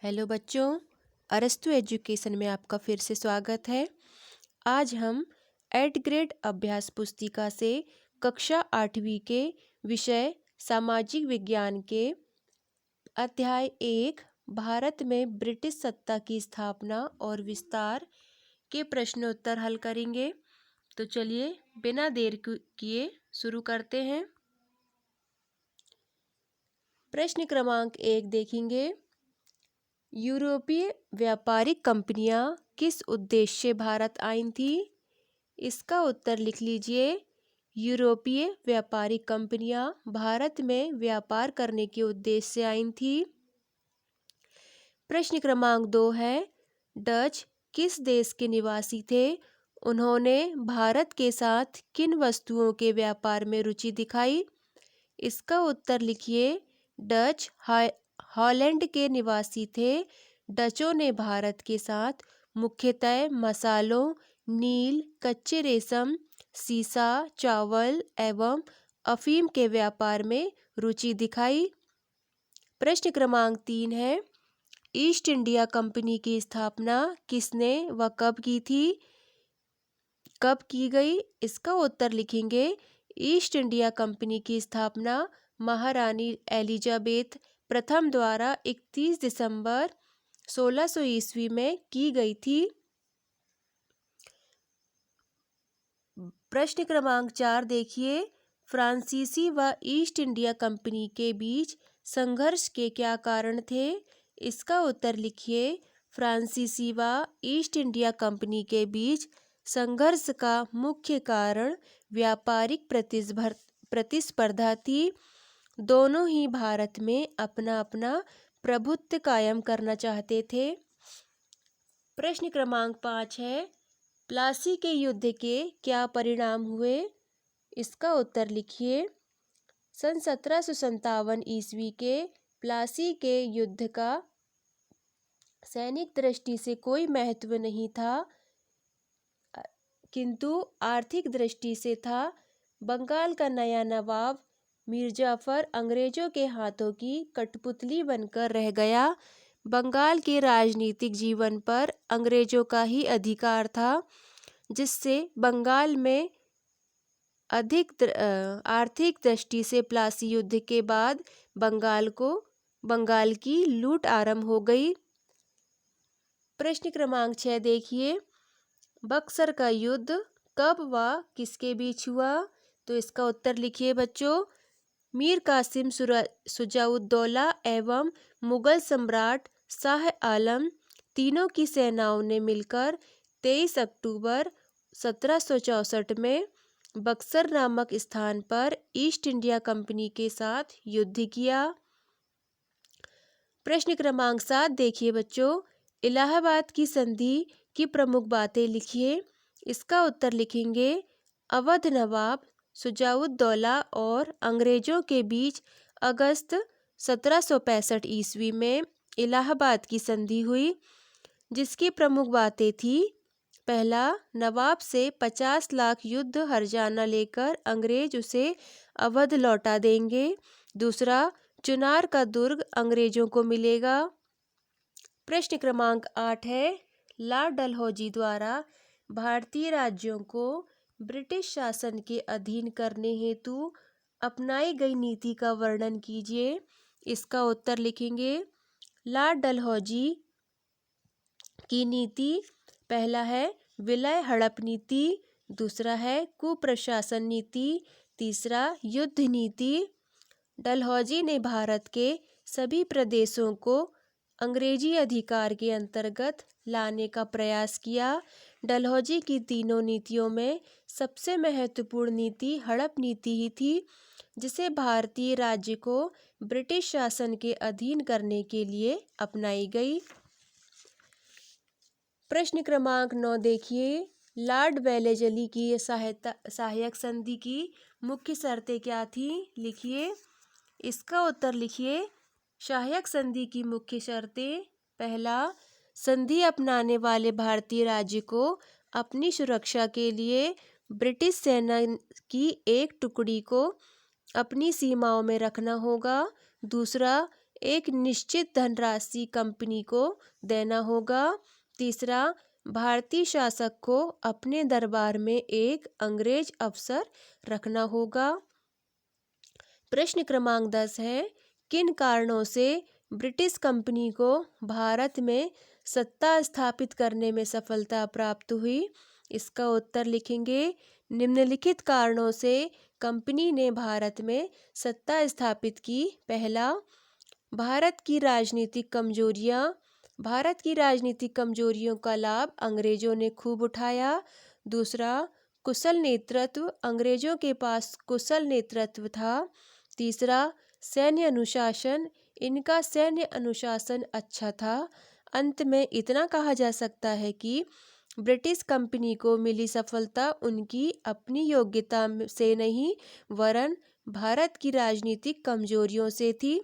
Hello बच्चों, अरस्तु education में आपका फिर से स्वागत है। आज हम एड ग्रेड अभ्यास पुस्तिका से कक्षा 8वीं के विषय सामाजिक विज्ञान के अध्याय 1 भारत में ब्रिटिश सत्ता की स्थापना और विस्तार के प्रश्नोत्तर हल करेंगे। तो चलिए बिना देर किए शुरू करते हैं। प्रश्न क्रमांक 1 देखेंगे। यूरोपीय व्यापारिक कंपनियां किस उद्देश्य से भारत आई थी? इसका उत्तर लिख लीजिए। यूरोपीय व्यापारिक कंपनियां भारत में व्यापार करने के उद्देश्य से आई थी। प्रश्न क्रमांक 2 है, डच किस देश के निवासी थे? उन्होंने भारत के साथ किन वस्तुओं के व्यापार में रुचि दिखाई? इसका उत्तर लिखिए। डच हॉलैंड के निवासी थे। डचों ने भारत के साथ मुख्यतः मसालों, नील, कच्चे रेशम, सीसा, चावल एवं अफीम के व्यापार में रुचि दिखाई। प्रश्न क्रमांक 3 है, ईस्ट इंडिया कंपनी की स्थापना किसने व कब की थी? कब की गई? इसका उत्तर लिखेंगे। ईस्ट इंडिया कंपनी की स्थापना महारानी एलिजाबेथ प्रथम द्वारा 31 दिसंबर 1600 ईस्वी में की गई थी। प्रश्न क्रमांक 4 देखिए। फ्रांसीसी व ईस्ट इंडिया कंपनी के बीच संघर्ष के क्या कारण थे? इसका उत्तर लिखिए। फ्रांसीसी व ईस्ट इंडिया कंपनी के बीच संघर्ष का मुख्य कारण व्यापारिक प्रतिस्पर्धा थी। दोनों ही भारत में अपना अपना प्रभुत्व कायम करना चाहते थे। प्रश्न क्रमांक 5 है, प्लासी के युद्ध के क्या परिणाम हुए? इसका उत्तर लिखिए। सन 1757 ईस्वी के प्लासी के युद्ध का सैनिक दृष्टि से कोई महत्व नहीं था, किंतु आर्थिक दृष्टि से था। बंगाल का नया नवाब मीरजाफर अंग्रेजों के हाथों की कठपुतली बनकर रह गया। बंगाल के राजनीतिक जीवन पर अंग्रेजों का ही अधिकार था, जिससे बंगाल में आर्थिक दृष्टि से प्लासी युद्ध के बाद बंगाल की लूट आरंभ हो गई। प्रश्न क्रमांक 6 देखिए। बक्सर का युद्ध कब व किसके बीच हुआ? तो इसका उत्तर लिखिए बच्चों। मीर कासिम शुजाउद्दौला एवं मुगल सम्राट शाह आलम तीनों की सेनाओं ने मिलकर 23 अक्टूबर 1764 में बक्सर नामक स्थान पर ईस्ट इंडिया कंपनी के साथ युद्ध किया। प्रश्न क्रमांक 7 देखिए बच्चों। इलाहाबाद की संधि की प्रमुख बातें लिखिए। इसका उत्तर लिखेंगे। अवध नवाब शुजाउद्दौला और अंग्रेजों के बीच अगस्त 1765 ईस्वी में इलाहाबाद की संधि हुई, जिसकी प्रमुख बातें थी। पहला, नवाब से 50 लाख युद्ध हर्जाना लेकर अंग्रेज उसे अवध लौटा देंगे। दूसरा, चुनार का दुर्ग अंग्रेजों को मिलेगा। प्रश्न क्रमांक 8 है, लॉर्ड डलहौजी द्वारा भारतीय राज्यों को ब्रिटिश शासन के अधीन करने हेतु अपनाई गई नीति का वर्णन कीजिए। इसका उत्तर लिखेंगे। लॉर्ड डलहौजी की नीति, पहला है विलय हड़प नीति, दूसरा है कुप्रशासन नीति, तीसरा युद्ध नीति। डलहौजी ने भारत के सभी प्रदेशों को अंग्रेजी अधिकार के अंतर्गत लाने का प्रयास किया। डलहौजी की तीनों नीतियों में सबसे महत्वपूर्ण नीति हड़प नीति ही थी, जिसे भारतीय राज्य को ब्रिटिश शासन के अधीन करने के लिए अपनाई गई। प्रश्न क्रमांक 9 देखिए। लॉर्ड वेलेजली की सहायक संधि की मुख्य शर्तें क्या थी? लिखिए। इसका उत्तर लिखिए। सहायक संधि की मुख्य शर्तें, पहला, संधि अपनाने वाले भारतीय राज्य को अपनी सुरक्षा के लिए ब्रिटिश सेना की एक टुकड़ी को अपनी सीमाओं में रखना होगा। दूसरा, एक निश्चित धनराशि कंपनी को देना होगा। तीसरा, भारतीय शासक को अपने दरबार में एक अंग्रेज अफसर रखना होगा। प्रश्न क्रमांक 10 है, किन कारणों से ब्रिटिश कंपनी को भारत में सत्ता स्थापित करने में सफलता प्राप्त हुई? इसका उत्तर लिखेंगे, निम्नलिखित कारणों से कंपनी ने भारत में सत्ता स्थापित की। पहला, भारत की राजनीतिक कमजोरियां। भारत की राजनीतिक कमजोरियों का लाभ अंग्रेजों ने खूब उठाया। दूसरा, कुशल नेतृत्व। अंग्रेजों के पास कुशल नेतृत्व था। तीसरा, सैन्य अनुशासन। इनका सैन्य अनुशासन अच्छा था। अंत में इतना कहा जा सकता है कि ब्रिटिश कंपनी को मिली सफलता उनकी अपनी योग्यता से नहीं वरन भारत की राजनीतिक कमजोरियों से थी।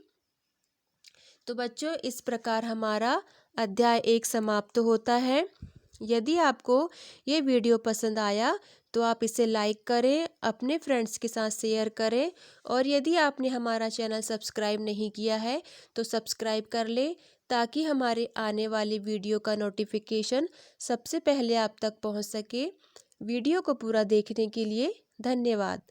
तो बच्चों, इस प्रकार हमारा अध्याय 1 समाप्त होता है। यदि आपको ये वीडियो पसंद आया तो आप इसे लाइक करें, अपने फ्रेंड्स के साथ शेयर करें और यदि आपने हमारा चैनल सब्सक्राइब नहीं किया है तो सब्सक्राइब कर लें ताकि हमारे आने वाली वीडियो का नोटिफिकेशन सबसे पहले आप तक पहुंच सके। वीडियो को पूरा देखने के लिए धन्यवाद।